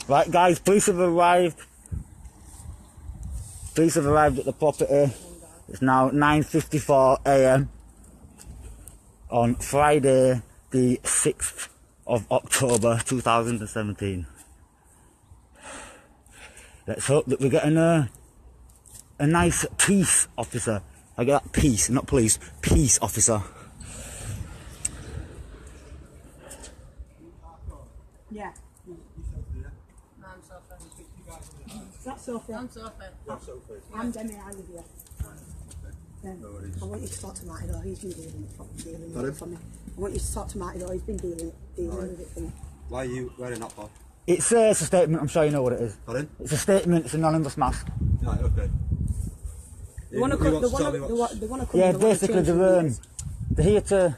Right, guys, police have arrived. Police have arrived at the property. It's now 9:54 AM on Friday, the 6th of October 2017. Let's hope that we're getting a nice peace officer. I get that, peace, not police, peace officer. Yeah. I'm Sophie. That's Sophie. I'm Sophie. I'm Demi, I live here. I want you to talk to Marty though, he's been dealing with it for me. I want you to talk to Marty though, he's been dealing with it for me. Why are you wearing that for? It's a statement, I'm sure you know what it is. Pardon? It's a statement, it's an anonymous mask. Right, okay. They want to come. Yeah, basically they're here to,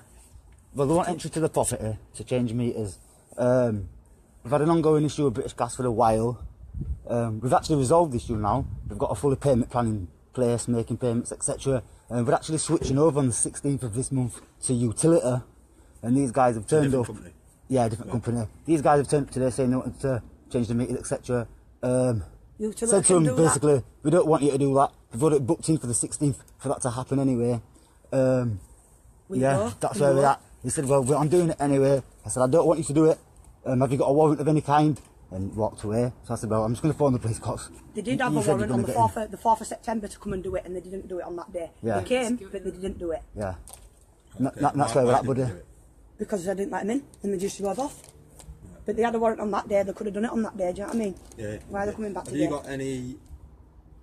well, they want entry to the property to change meters. We've had an ongoing issue with British Gas for a while. We've actually resolved the issue now. We've got a fully payment plan in place, making payments, etc. We're actually switching over on the 16th of this month to utility, and these guys have turned up. Company. Yeah, different company. These guys have turned up today saying they wanted to change the meters, etc. Said to them basically, we don't want you to do that. We've got it booked in for the 16th for that to happen anyway. Yeah, that's where we're at. He said, well, I'm doing it anyway. I said, I don't want you to do it. Have you got a warrant of any kind? And walked away. So I said, well, I'm just going to phone the police cops. They did have a warrant on the 4th of September to come and do it, and they didn't do it on that day. Yeah. They came, but they didn't do it. Yeah. Okay. That's where we're at, buddy. Because I didn't let them in, and they just drove off. But they had a warrant on that day, they could have done it on that day, do you know what I mean? Yeah. Why are they coming back today? Have you got any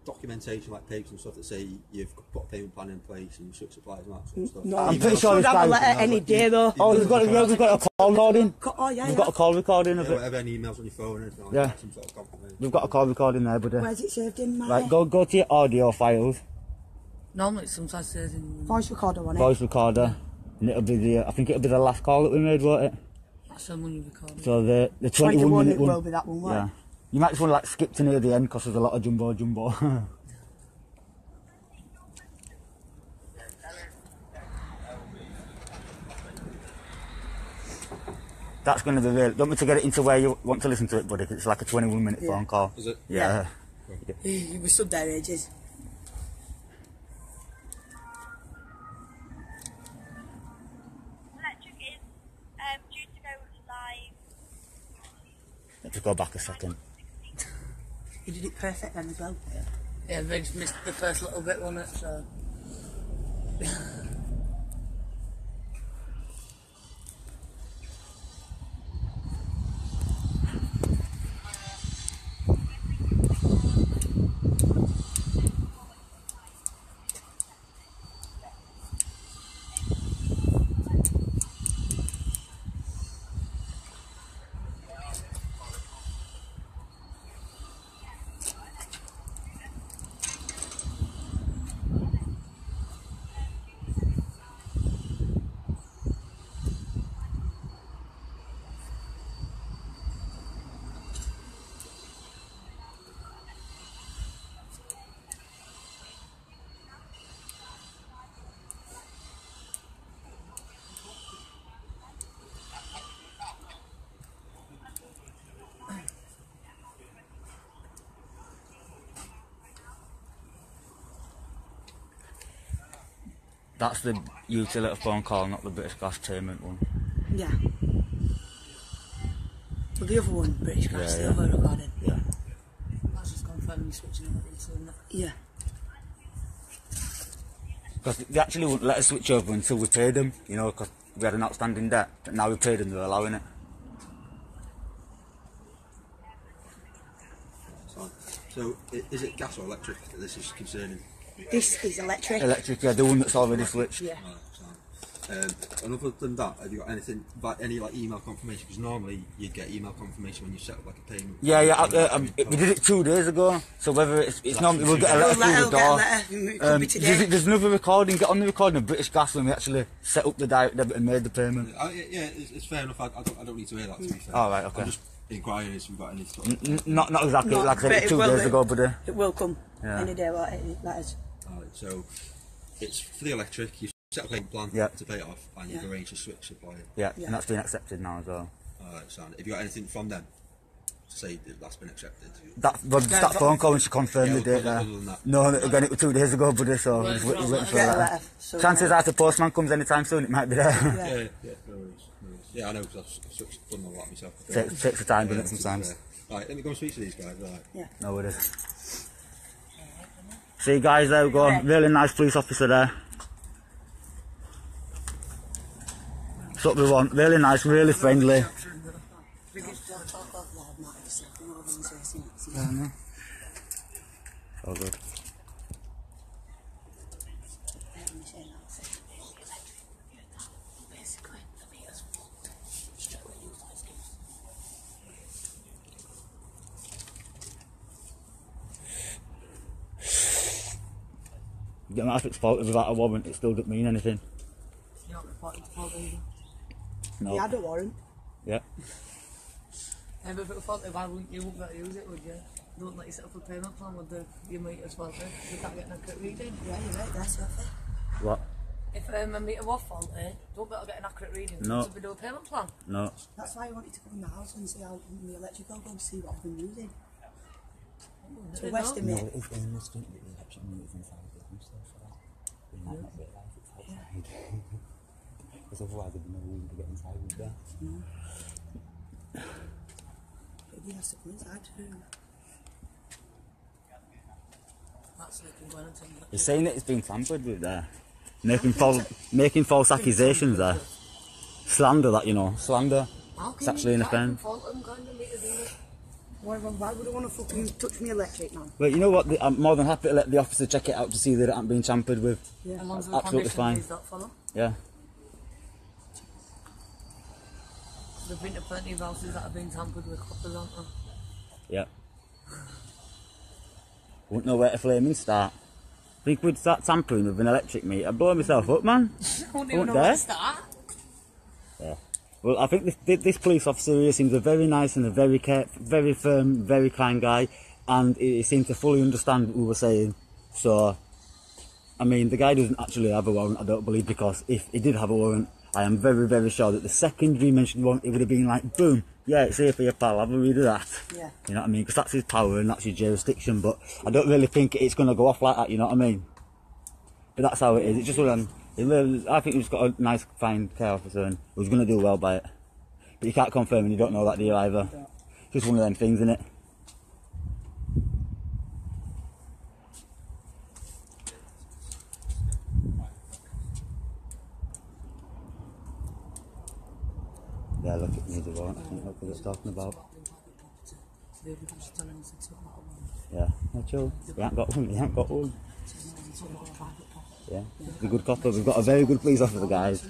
documentation, like papers and stuff, that say you've put a payment plan in place and such supplies and that sort of stuff? No, I'm pretty sure this have a guy... letter any day though. Oh, we've got a call recording. Oh, yeah, We've got a call recording of it. Whatever, any emails on your phone or anything like Yeah. that, some sort of confirmation. We've got a call recording there, buddy. Where's it saved in, mate? Right, go to your audio files. Normally it sometimes says in... Voice recorder on it. Voice recorder. And it'll be the... I think it'll be the last call that we made, won't it? That's the one you recorded. So the 21 21 minute it one. will be that one, won't Yeah. it? You might just want to like skip to near the end because there's a lot of jumbo. That's going to be real. Don't want me to get it into where you want to listen to it, buddy, 'cause it's like a 21-minute phone call. Is it? Yeah. You were stood there ages. Electric is due to go live. Let's go back a second. You did it perfect then as well. Yeah, they just missed the first little bit, wasn't it? So... That's the utility phone call, not the British Gas payment one. Yeah. Well, the other one, British Gas, Yeah, the other recording. Yeah. That's just confirming you're switching over to it. Yeah. Because they actually wouldn't let us switch over until we paid them, you know, because we had an outstanding debt. But now we paid them, they're allowing it. So, is it gas or electric that this is concerning? This is electric. Electric, yeah, the one that's already switched. Yeah. And other than that, have you got anything, like any like email confirmation? Because normally you'd get email confirmation when you set up like a payment. Yeah, we did it 2 days ago, so whether it's normally we'll get a letter through the door. It could be today. There's another recording, get on the recording of British Gas when we actually set up the direct debit and made the payment. Yeah, it's fair enough. I don't need to hear that, to be fair. Oh, right, okay. I'm just inquiring if you've got any sort of... Not exactly, No, like I said, but it's 2 will days be. ago, buddy. It will come Yeah. any day, won't it? Letters. Alright, so it's for the electric, you set up a payment plan Yeah. to pay it off, and you've arranged a switch supplier. Yeah, Yeah. and that's been accepted now as well. Alright, so have you got anything from them? to say that that's been accepted? That phone call when she confirmed the date there. Other than that. No, again, it was 2 days ago, buddy, so we're just waiting for that. So, Chances are if the postman comes anytime soon, it might be there. Yeah, no worries. Yeah, I know, because I've done all that myself. Takes the time, doesn't it, sometimes? Right, let me go and speak to these guys, right? Yeah. No worries. See, guys, there we go. Really nice police officer there. That's what we want. Really nice, really friendly. Oh, good. You don't have to export it without a warrant, it still doesn't mean anything. You're not reporting to fault either. No. He had a warrant. Yeah. Yeah, but if it was faulty, why wouldn't you want to use it, would you? Don't let you set up a payment plan with your meter's faulty. You can't get an accurate reading. Yeah, you're right, that's Sophie. What? If a meter was faulty, don't better get an accurate reading. No. So we do a payment plan. No. That's why I wanted to go in the house and see how the electrical go and see what I've been using. To estimate. No, if in the street that the electric meters inside the house, so they might not realise it's outside. Because otherwise there'd be no room to get inside with that. But he has to come inside too. That's like I'm going to tell you. You're saying that it's been tampered with there. Making false accusations there. Slander that, you know. Slander. It's actually an offence. Why would I want to fucking touch me electric, man? But you know what? I'm more than happy to let the officer check it out to see that it hasn't been tampered with. Yeah. As long as the Absolutely fine. conditions don't follow. Yeah. There've been plenty of houses that have been tampered with coppers, aren't there? Yeah. Wouldn't know where to flaming start. Think we'd start tampering with an electric meter? I'd blow myself up, man. I wouldn't even know where to start. Yeah. Well, I think this police officer here seems a very nice and a very firm, very kind guy, and he seemed to fully understand what we were saying. So, I mean, the guy doesn't actually have a warrant, I don't believe, because if he did have a warrant, I am very, very sure that the second he mentioned warrant, it would have been like, boom, yeah, it's here for your pal, have a read of that. Yeah. You know what I mean? Because that's his power and that's his jurisdiction, but I don't really think it's going to go off like that, you know what I mean? But that's how it is. It's just what I think he's got a nice, fine care officer and who's going to do well by it. But you can't confirm and you don't know that, do you, either? It's just one of them things, isn't it? Yeah, look at me, the warrant, I think that's what it's talking about. Yeah, no, chill. You ain't got one, you ain't got one. Yeah, he's a good copper. We've got a very good police officer, guys.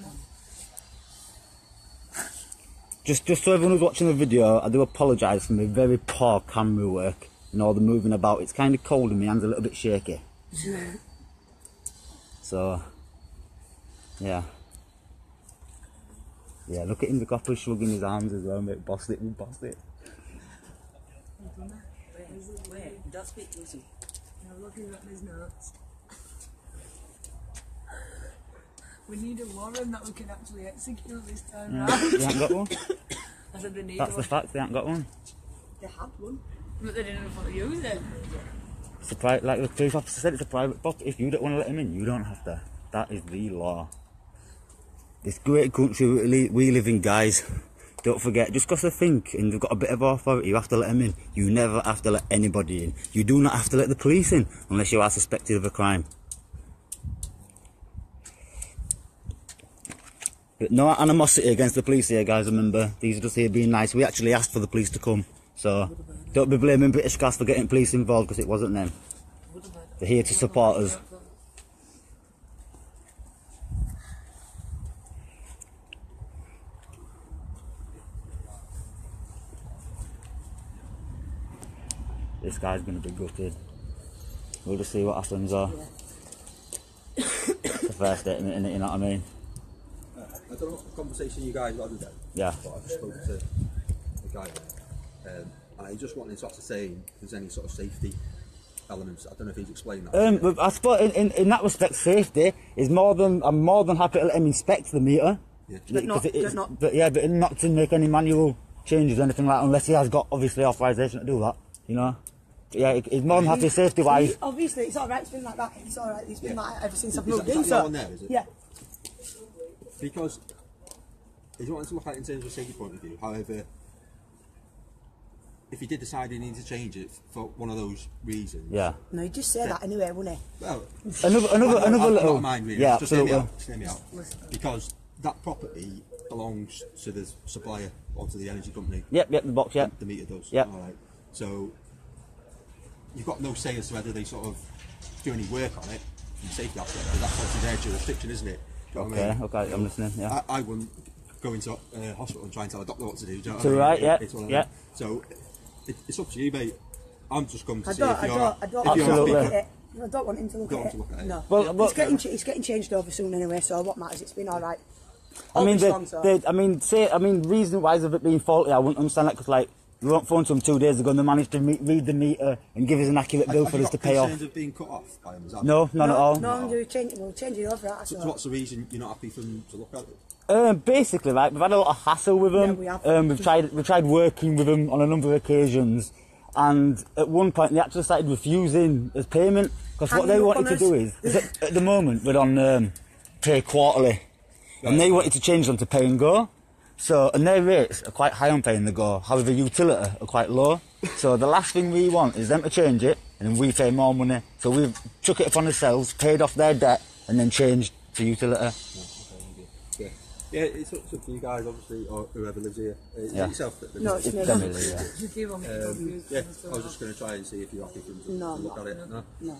Just so everyone who's watching the video, I do apologise for my very poor camera work and all the moving about. It's kind of cold and my hand's a little bit shaky. So, yeah. Yeah, look at him, the copper shrugging his arms as well, mate. Bossed it, we bossed it. Wait, don't speak to him. I'm looking at his notes. We need a warrant that we can actually execute this time round. You haven't got one? I said they need That's the one. fact, they haven't got one. They had one. But they didn't know how to use it. It's a like the police officer said, it's a private property. If you don't want to let him in, you don't have to. That is the law. This great country we live in, guys. Don't forget, just because they think and they've got a bit of authority, you have to let them in. You never have to let anybody in. You do not have to let the police in unless you are suspected of a crime. But no animosity against the police here, guys, remember. These are just here being nice. We actually asked for the police to come. So, don't be blaming British Gas for getting police involved because it wasn't them. They're here to support us. This guy's going to be gutted. We'll just see what happens though. It's the first statement, innit, you know what I mean? I don't know what conversation you guys had today. Yeah. But I just spoke to the guy there. And he just wanted to sort of say if there's any sort of safety elements. I don't know if he's explained that. I suppose in that respect, safety is more than, I'm more than happy to let him inspect the meter. Yeah. But not, but not to make any manual changes or anything like that, unless he has got, obviously, authorisation to do that, you know. But yeah, he's more than happy safety-wise. Obviously, it's alright, it's been like that. It's alright, it's been like that ever since I've Is moved that in. your one there, is it? Yeah. Because if you wanted to look at it in terms of a safety point of view, however, if he did decide he needed to change it for one of those reasons, Yeah. No, he'd just say that anyway, wouldn't he? well, Another little. not mind really. Yeah, Just hear me absolutely. out. Just hear me out. Because that property belongs to the supplier or to the energy company. Yep, the box, yep. The meter does. Yep. All right. So you've got no say as to whether they sort of do any work on it from a safety aspect, but that's obviously their jurisdiction, isn't it? Do you know what I mean? Okay, I'm listening, yeah. I wouldn't go into hospital and try and tell a doctor what to do. Do you know what Too I mean? right, yeah, It's one of yeah. them. So it's up to you, mate. I'm just coming to I see don't if you're want Absolutely. him to look at it. I don't want him to look Don't at want to look at it. it. No. Well, It's getting changed over soon anyway, so what matters? It's been alright. I mean, Obviously, reason-wise of it being faulty, I wouldn't understand that, because, like, we were on phone to them 2 days ago and they managed to read the meter and give us an accurate bill for us to pay off. Have you got concerns of being cut off by them? Is that No, none at all. No, we'll change it over. That's So all. what's the reason you're not happy for them to look at it? Basically, like, we've had a lot of hassle with them. Yeah, we have. We've tried working with them on a number of occasions, and at one point they actually started refusing as payment, because what they wanted to do is at the moment we're on pay quarterly, and they wanted to change them to pay and go. So, and their rates are quite high on pay and go, however utility are quite low. So the last thing we want is them to change it and then we pay more money. So we've took it upon ourselves, paid off their debt, and then changed to utility. Yeah, it's up to you guys, obviously, or whoever lives here. Is it yourself that lives No, here? it's me. Definitely, yeah. Just give them Yeah, I was just going to try and see if you're happy for them to look at it. No? No.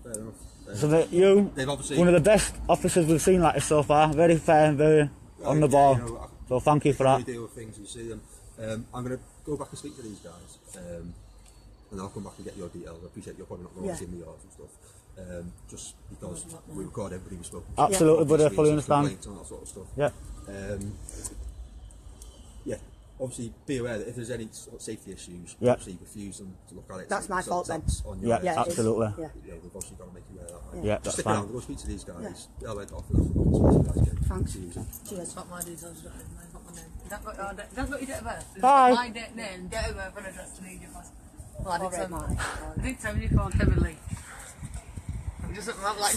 Fair enough. So that you, They've obviously- one of the best officers we've seen like this so far, very fair and very on the ball. You know, So thank you for that. We deal with things, we see them. I'm going to go back and speak to these guys, and then I'll come back and get your details. I appreciate you're probably not going to see me yours and stuff. Just because we record everybody we spoke to. Absolutely, but I fully understand. And that sort of stuff. Yeah. Yeah, obviously be aware that if there's any sort of safety issues, Yeah. obviously refuse them to look at it. That's my fault then. That's on your Yeah, end. Yeah, it is. absolutely. Yeah. Yeah, we've obviously got to make you aware of that. Yeah, Just that's stick fine. around, go speak to these guys. Yeah. I'll head off and I'll Thanks. see you soon. Cheers. Got my details, got my name. That's what your date of birth. Bye. My name, date of birth, and address to need your passport. Well, I did Alright, tell Marty. I did tell you called Kevin Lee. I'm just I'm like,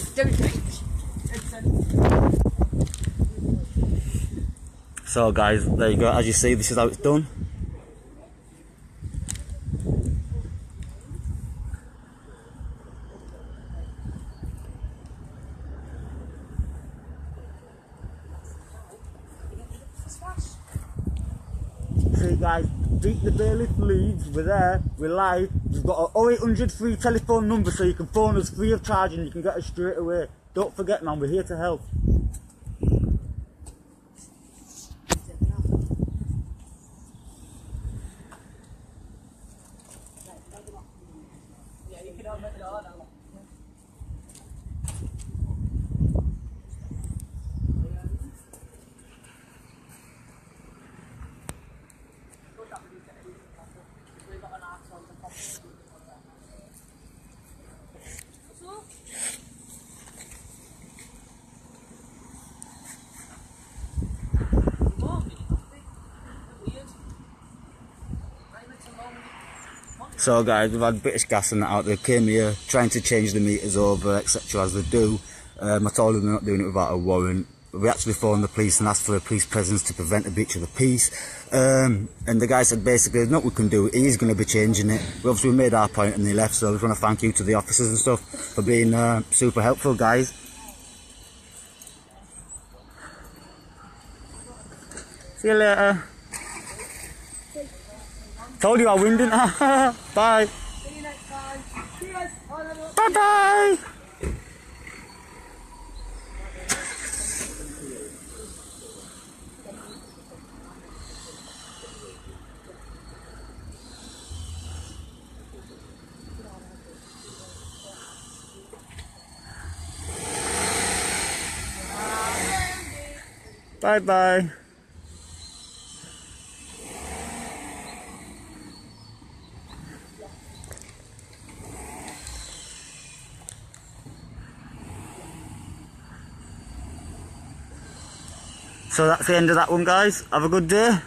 So guys, there you go. As you see, this is how it's done. See guys, beat the bailiff leads, we're there, we're live, we've got a 0800 free telephone number so you can phone us free of charge and you can get us straight away. Don't forget man, we're here to help. So guys, we've had British Gas and that out. They came here trying to change the meters over, etc. as they do. I told them they're not doing it without a warrant. We actually phoned the police and asked for a police presence to prevent a breach of the peace. And the guy said basically there's nothing we can do, he's going to be changing it. We obviously made our point and they left, so I just want to thank you to the officers and stuff for being super helpful guys. See you later. Told you I win, didn't I? Bye. See you next time. Cheers. Bye bye. Bye bye. So that's the end of that one guys. Have a good day.